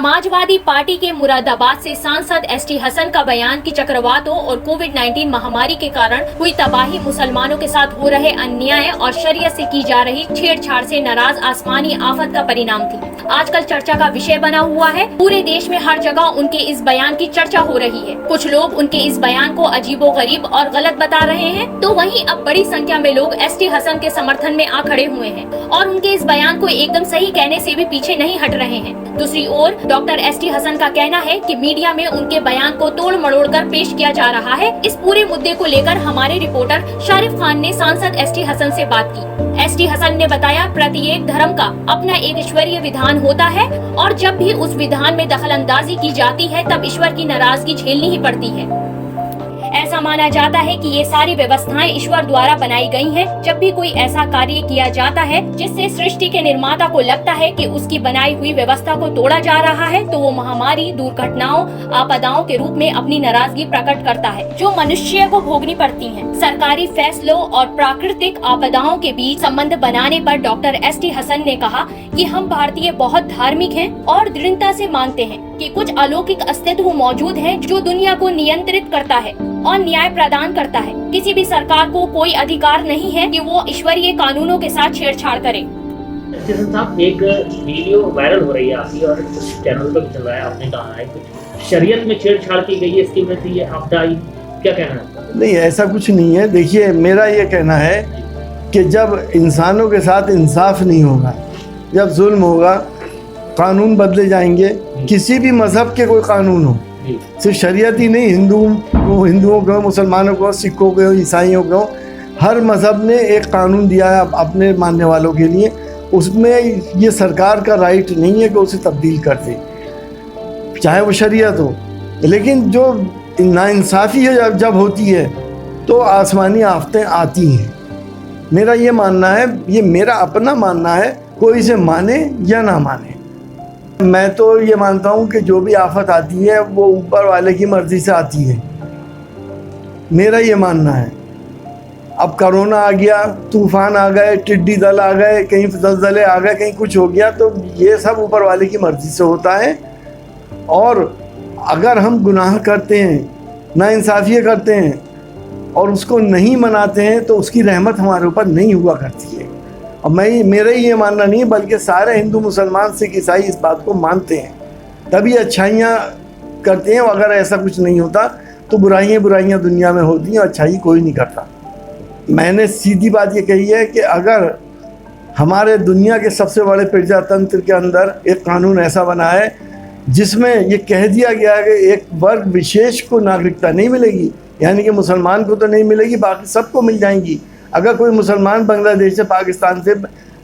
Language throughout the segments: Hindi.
समाजवादी पार्टी के मुरादाबाद से सांसद एसटी हसन का बयान कि चक्रवातों और कोविड-19 महामारी के कारण हुई तबाही मुसलमानों के साथ हो रहे अन्याय और शरीयत से की जा रही छेड़छाड़ से नाराज आसमानी आफत का परिणाम थी। आजकल चर्चा का विषय बना हुआ है। पूरे देश में हर जगह उनके इस बयान की चर्चा हो रही है। कुछ लोग उनके इस बयान को अजीबोगरीब और गलत बता रहे हैं, तो वहीं अब बड़ी संख्या में लोग एसटी हसन के समर्थन में आ खड़े हुए हैं और उनके इस बयान को एकदम सही कहने से भी पीछे नहीं हट रहे हैं। दूसरी ओर डॉक्टर एसटी हसन का कहना है कि मीडिया में उनके बयान को तोड़ मरोड़ कर पेश किया जा रहा है। इस पूरे मुद्दे को लेकर हमारे रिपोर्टर शारिफ खान ने सांसद एसटी हसन से बात की। एसटी हसन ने बताया, प्रत्येक धर्म का अपना एक ईश्वरीय विधान होता है और जब भी उस विधान में दखलंदाजी की जाती है तब ईश्वर की नाराजगी झेलनी ही पड़ती है। ऐसा माना जाता है कि ये सारी व्यवस्थाएं ईश्वर द्वारा बनाई गई हैं। जब भी कोई ऐसा कार्य किया जाता है जिससे सृष्टि के निर्माता को लगता है कि उसकी बनाई हुई व्यवस्था को तोड़ा जा रहा है, तो वो महामारी, दुर्घटनाओं, आपदाओं के रूप में अपनी नाराजगी प्रकट करता है, जो मनुष्य को भोगनी पड़ती हैं। सरकारी फैसलों और प्राकृतिक आपदाओं के बीच संबंध बनाने पर डॉक्टर एसटी हसन ने कहा कि हम भारतीय बहुत धार्मिक हैं और दृढ़ता से मानते हैं कि कुछ अलौकिक अस्तित्व मौजूद है जो दुनिया को नियंत्रित करता है और न्याय प्रदान करता है। किसी भी सरकार को कोई अधिकार नहीं है कि वो ईश्वरीय कानूनों के साथ छेड़छाड़ करे। साहब, एक वीडियो वायरल हो रही है आपकी और कुछ चैनल पर चल रहा है, आपने कहा है कुछ शरीयत में छेड़छाड़ की गई है, इसकी वजह से ये आपदा आई, क्या कहना है? नहीं, ऐसा कुछ नहीं है। देखिए, मेरा ये कहना है कि जब इंसानों के साथ इंसाफ नहीं होगा, जब जुल्म होगा, कानून बदले जाएंगे। किसी भी मजहब के कोई कानून हो, सिर्फ शरीयत ही नहीं, हिंदुओं को, मुसलमानों को, सिखों को, ईसाइयों को, हर मजहब ने एक कानून दिया है अपने मानने वालों के लिए। उसमें ये सरकार का राइट नहीं है कि उसे तब्दील कर दे, चाहे वो शरीयत हो। लेकिन जो नाइंसाफ़ी है जब होती है तो आसमानी आफतें आती हैं। मेरा ये मानना है, ये मेरा अपना मानना है, कोई इसे माने या ना माने। मैं तो ये मानता हूँ कि जो भी आफत आती है वो ऊपर वाले की मर्ज़ी से आती है, मेरा ये मानना है। अब कोरोना आ गया, तूफ़ान आ गए, टिड्डी दल आ गए, कहीं ज़लज़ले आ गए, कहीं कुछ हो गया, तो ये सब ऊपर वाले की मर्ज़ी से होता है। और अगर हम गुनाह करते हैं, नाइंसाफ़ी करते हैं और उसको नहीं मनाते हैं तो उसकी रहमत हमारे ऊपर नहीं हुआ करती है। और मेरा ही ये मानना नहीं, बल्कि सारे हिंदू, मुसलमान, सिख, ईसाई इस बात को मानते हैं, तभी अच्छाइयाँ करते हैं। अगर ऐसा कुछ नहीं होता तो बुराइयाँ दुनिया में होती हैं, अच्छाई कोई नहीं करता। मैंने सीधी बात ये कही है कि अगर हमारे दुनिया के सबसे बड़े प्रजातंत्र के अंदर एक कानून ऐसा बना है जिसमें ये कह दिया गया है कि एक वर्ग विशेष को नागरिकता नहीं मिलेगी, यानी कि मुसलमान को तो नहीं मिलेगी, बाकी सबको मिल जाएंगी। अगर कोई मुसलमान बांग्लादेश से, पाकिस्तान से,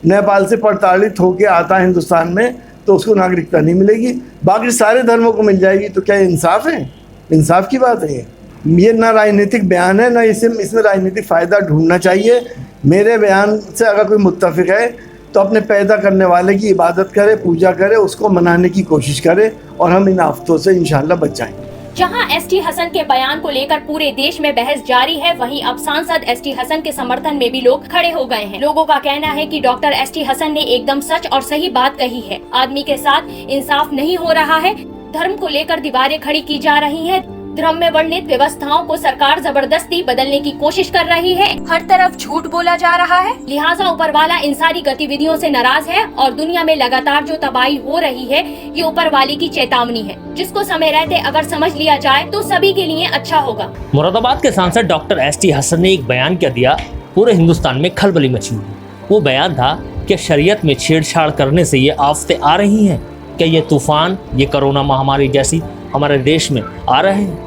नेपाल से प्रताड़ित होकर आता है हिंदुस्तान में तो उसको नागरिकता नहीं मिलेगी, बाकी सारे धर्मों को मिल जाएगी। तो क्या इंसाफ है? इंसाफ की बात है ये ना राजनीतिक बयान है, ना इसमें राजनीतिक फ़ायदा ढूंढना चाहिए। मेरे बयान से अगर कोई मुत्तफिक है तो अपने पैदा करने वाले की इबादत करे, पूजा करे, उसको मनाने की कोशिश करे और हम इन आफतों से इंशाअल्लाह बच जाएंगे। जहां एसटी हसन के बयान को लेकर पूरे देश में बहस जारी है, वहीं अब सांसद एसटी हसन के समर्थन में भी लोग खड़े हो गए हैं। लोगों का कहना है कि डॉक्टर एसटी हसन ने एकदम सच और सही बात कही है। आदमी के साथ इंसाफ नहीं हो रहा है, धर्म को लेकर दीवारें खड़ी की जा रही हैं। धर्म में वर्णित व्यवस्थाओं को सरकार जबरदस्ती बदलने की कोशिश कर रही है। हर तरफ झूठ बोला जा रहा है। लिहाजा ऊपर वाला इन सारी गतिविधियों से नाराज है और दुनिया में लगातार जो तबाही हो रही है ये ऊपर वाले की चेतावनी है, जिसको समय रहते अगर समझ लिया जाए तो सभी के लिए अच्छा होगा। मुरादाबाद के सांसद डॉक्टर एसटी हसन ने एक बयान क्या दिया, पूरे हिंदुस्तान में खलबली मची हुई। वो बयान था कि शरीयत में छेड़छाड़ करने से ये आफतें आ रही हैं। क्या ये तूफान, ये कोरोना महामारी जैसी हमारे देश में आ रहे हैं?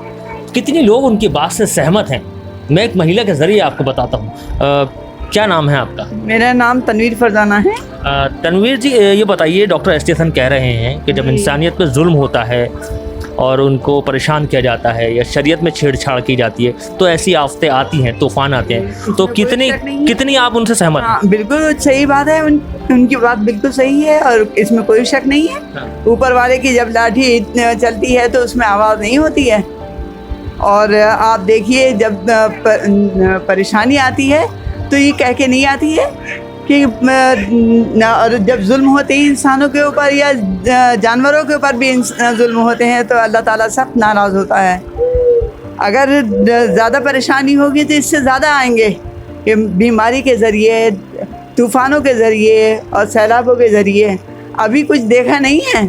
कितने लोग उनकी बात से सहमत हैं? मैं एक महिला के जरिए आपको बताता हूँ। क्या नाम है आपका? मेरा नाम तनवीर फरजाना है। तनवीर जी, ये बताइए, डॉक्टर एसटी हसन कह रहे हैं कि जब इंसानियत पर जुल्म होता है और उनको परेशान किया जाता है या शरीयत में छेड़छाड़ की जाती है तो ऐसी आफतें आती हैं, तूफान आते हैं, तो कितनी आप उनसे सहमत हैं? बिल्कुल सही बात है, उनकी बात बिल्कुल सही है और इसमें कोई शक नहीं है। ऊपर वाले की जब लाठी चलती है तो उसमें आवाज़ नहीं होती है। और आप देखिए, जब परेशानी आती है तो ये कह के नहीं आती है कि और जब जुल्म होते हैं इंसानों के ऊपर या जानवरों के ऊपर भी जुल्म होते हैं तो अल्लाह ताला सख्त नाराज़ होता है। अगर ज़्यादा परेशानी होगी तो इससे ज़्यादा आएंगे कि बीमारी के ज़रिए, तूफ़ानों के ज़रिए और सैलाबों के ज़रिए। अभी कुछ देखा नहीं है,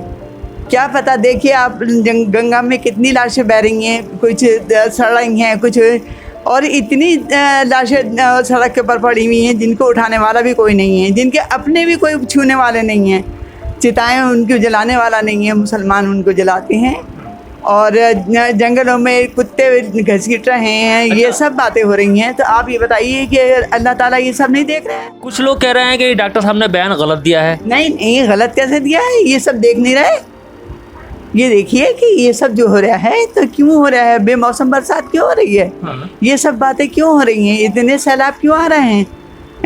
क्या पता। देखिए आप गंगा में कितनी लाशें बह रही हैं, कुछ सड़ रही हैं, कुछ और इतनी लाशें सड़क के ऊपर पड़ी हुई हैं जिनको उठाने वाला भी कोई नहीं है, जिनके अपने भी कोई छूने वाले नहीं हैं। चिताएं उनको जलाने वाला नहीं है, मुसलमान उनको जलाते हैं। और जंगलों में कुत्ते घसीट रहे हैं, ये सब बातें हो रही हैं। तो आप ये बताइए कि अल्लाह ताला ये सब नहीं देख रहे हैं? कुछ लोग कह रहे हैं कि डॉक्टर साहब ने बयान गलत दिया है। नहीं, गलत कैसे दिया है? ये सब देख नहीं रहे? ये देखिए कि ये सब जो हो रहा है तो क्यों हो रहा है? बेमौसम बरसात क्यों हो रही है? ये सब बातें क्यों हो रही हैं? इतने सैलाब क्यों आ रहे हैं?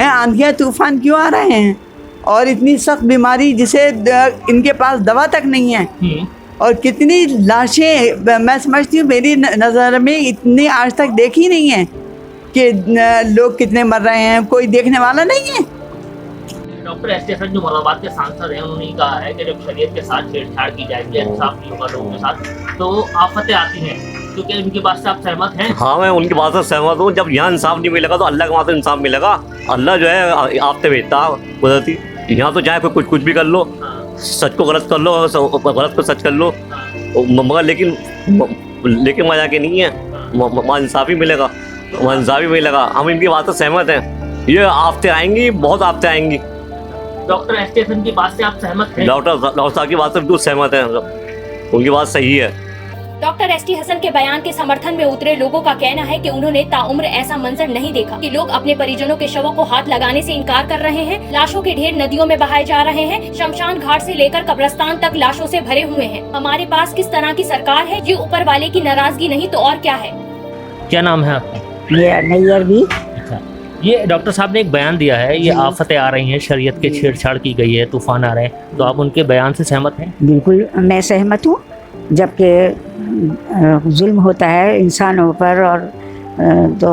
आंधियाँ तूफान क्यों आ रहे हैं? और इतनी सख्त बीमारी जिसे इनके पास दवा तक नहीं है। और कितनी लाशें, मैं समझती हूँ, मेरी नज़र में इतनी आज तक देखी नहीं है कि लोग कितने मर रहे हैं, कोई देखने वाला नहीं है। डॉक्टर एस टी हसन जो मुरादाबाद के सांसद हैं, उन्होंने कहा है कि जब शरीयत के साथ छेड़छाड़ की जाएगी, इंसाफ नहीं होगा लोगों के साथ, तो आफतें आती हैं। तो क्या इनकी बात से आप सहमत हैं? हाँ, मैं उनकी बात से सहमत हूँ। जब यहाँ इंसाफ नहीं मिलेगा तो अल्लाह के वहाँ तो इंसाफ मिलेगा। अल्लाह जो है आपसे भेजता है कुदरती। यहाँ तो चाहे कुछ भी कर लो, सच को गलत कर लो, गलत को सच कर लो, मगर लेकिन मजा के नहीं है, वहाँ इंसाफ ही मिलेगा, वहाँ इंसाफ ही मिलेगा। हम इनकी बात से सहमत हैं। ये आफतें आएंगी, बहुत आफतें आएंगी। डॉक्टर एस टी हसन की बात से आप सहमत हैं? डॉक्टर साहब की बात से बिल्कुल सहमत हैं, उनकी बात सही है। डॉक्टर एस टी हसन के बयान के समर्थन में उतरे लोगों का कहना है कि उन्होंने ताउम्र ऐसा मंजर नहीं देखा कि लोग अपने परिजनों के शवों को हाथ लगाने से इनकार कर रहे हैं। लाशों के ढेर नदियों में बहाए जा रहे हैं। शमशान घाट से लेकर कब्रिस्तान तक लाशों से भरे हुए हैं। हमारे पास किस तरह की सरकार है? ये ऊपर वाले की नाराजगी नहीं तो और क्या है? क्या नाम है आपका? मेरा नैयर भी। अच्छा, ये डॉक्टर साहब ने एक बयान दिया है, ये आफतें आ रही हैं, शरीयत के छेड़छाड़ की गई है, तूफान आ रहे हैं, तो आप उनके बयान से सहमत हैं? बिल्कुल मैं सहमत हूँ। जबकि जुल्म होता है इंसानों पर और तो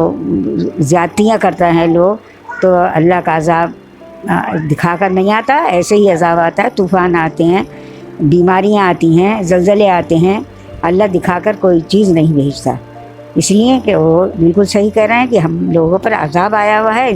ज़्यादतियाँ करते हैं लोग, तो अल्लाह का अज़ाब दिखाकर नहीं आता, ऐसे ही अज़ाब आता है। तूफ़ान आते हैं, बीमारियाँ आती हैं, ज़लज़ले आते हैं, अल्लाह दिखाकर कोई चीज़ नहीं भेजता। इसलिए कि वो बिल्कुल सही कह रहे हैं कि हम लोगों पर अज़ाब आया हुआ है,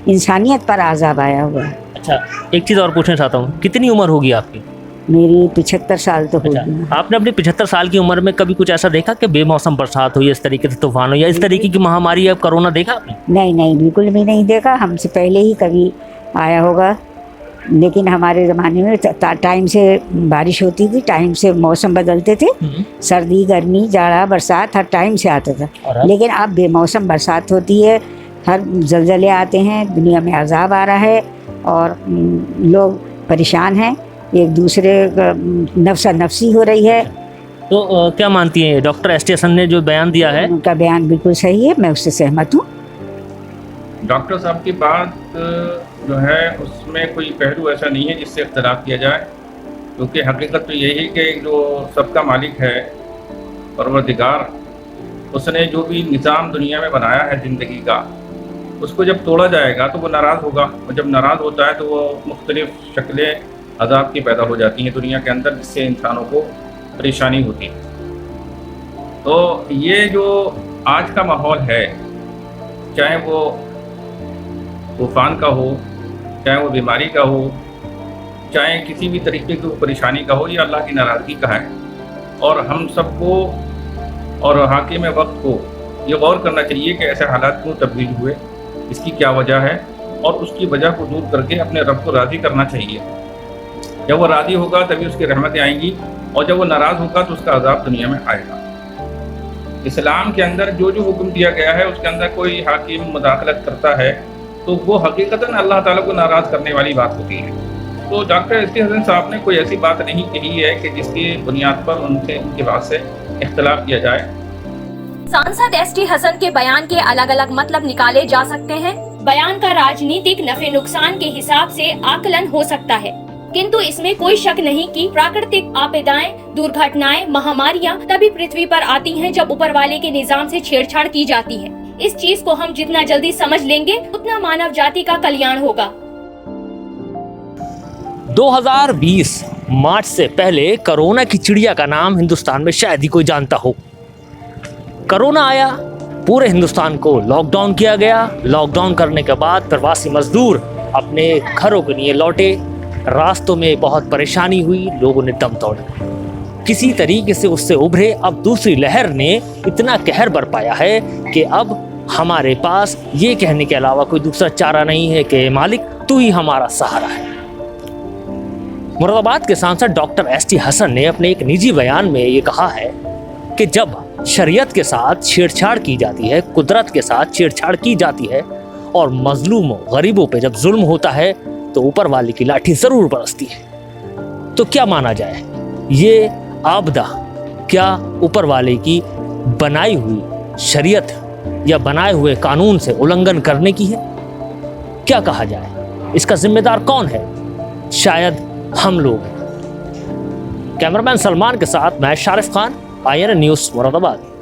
इंसानियत पर अज़ाब आया हुआ है। अच्छा, एक चीज़ और पूछना चाहता हूँ, कितनी उम्र होगी आपकी? मेरी 75 साल तो होगी। अच्छा, आपने अपनी 75 साल की उम्र में कभी कुछ ऐसा देखा कि बेमौसम बरसात हुई, इस तरीके से तूफान हो या इस तरीके की महामारी या कोरोना देखा आपने? नहीं, बिल्कुल भी नहीं देखा। हमसे पहले ही कभी आया होगा, लेकिन हमारे ज़माने में टाइम से बारिश होती थी, टाइम से मौसम बदलते थे, सर्दी, गर्मी, जाड़ा, बरसात हर टाइम से आता था। लेकिन अब बेमौसम बरसात होती है, हर ज़लज़ले आते हैं, दुनिया में अज़ाब आ रहा है और लोग परेशान हैं, एक दूसरे का नफ्सा नफसी हो रही है। तो क्या मानती हैं डॉक्टर एस टी हसन ने जो बयान दिया है? उनका बयान बिल्कुल सही है, मैं उससे सहमत हूँ। डॉक्टर साहब की बात जो है उसमें कोई पहलू ऐसा नहीं है जिससे इख्तलाफ किया जाए, क्योंकि हकीकत तो यही कि जो सबका मालिक है परवरदिगार, उसने जो भी निज़ाम दुनिया में बनाया है ज़िंदगी का, उसको जब तोड़ा जाएगा तो वो नाराज़ होगा, और जब नाराज़ होता है तो वो मुख्तलिफ़ शक्लें अज़ाब की पैदा हो जाती हैं दुनिया के अंदर, जिससे इंसानों को परेशानी होती है। तो ये जो आज का माहौल है, चाहे वो तूफ़ान का हो, चाहे वो बीमारी का हो, चाहे किसी भी तरीके की परेशानी का हो, ये अल्लाह की नाराज़गी का है। और हम सबको और हाकिम वक्त को ये गौर करना चाहिए कि ऐसे हालात क्यों तब्दील हुए, इसकी क्या वजह है, और उसकी वजह को दूर करके अपने रब को राज़ी करना चाहिए। जब वो राज़ी होगा तभी उसकी रहमतें आएंगी, और जब वो नाराज़ होगा तो उसका अज़ाब दुनिया में आएगा। इस्लाम के अंदर जो जो हुक्म दिया गया है उसके अंदर कोई हाकिम मुदाखलत करता है तो वो हकीकतन अल्लाह ताला को नाराज़ करने वाली बात होती है। तो डॉक्टर एस टी हसन साहब ने कोई ऐसी बात नहीं कही है कि जिसकी बुनियाद पर उनसे उनकी बात से इख्तलाफ किया जाए। सांसद एस टी हसन के बयान के अलग अलग मतलब निकाले जा सकते हैं। बयान का राजनीतिक नफे नुकसान के हिसाब से आकलन हो सकता है, किंतु इसमें कोई शक नहीं कि प्राकृतिक आपदाएं, दुर्घटनाएं, महामारियां तभी पृथ्वी पर आती हैं जब ऊपर वाले के निजाम से छेड़छाड़ की जाती है। इस चीज को हम जितना जल्दी समझ लेंगे उतना मानव जाति का कल्याण होगा। 2020 मार्च से पहले कोरोना की चिड़िया का नाम हिंदुस्तान में शायद ही कोई जानता हो। कोरोना आया, पूरे हिंदुस्तान को लॉकडाउन किया गया। लॉकडाउन करने के बाद प्रवासी मजदूर अपने घरों के लिए लौटे। रास्तों में बहुत परेशानी हुई, लोगों ने दम तोड़ा। किसी तरीके से उससे उभरे। अब दूसरी लहर ने इतना कहर बरपाया है कि अब हमारे पास ये कहने के अलावा कोई दूसरा चारा नहीं है कि मालिक तू ही हमारा सहारा है। मुरादाबाद के सांसद डॉक्टर एसटी हसन ने अपने एक निजी बयान में ये कहा है कि जब शरीयत के साथ छेड़छाड़ की जाती है, कुदरत के साथ छेड़छाड़ की जाती है और मजलूमों गरीबों पे जब जुल्म होता है तो ऊपर वाले की लाठी जरूर बरसती है। तो क्या माना जाए, ये आपदा क्या ऊपर वाले की बनाई हुई शरीयत या बनाए हुए कानून से उल्लंघन करने की है? क्या कहा जाए, इसका जिम्मेदार कौन है? शायद हम लोग। कैमरामैन सलमान के साथ मैं शारिफ खान, INN न्यूज़ मुरादाबाद।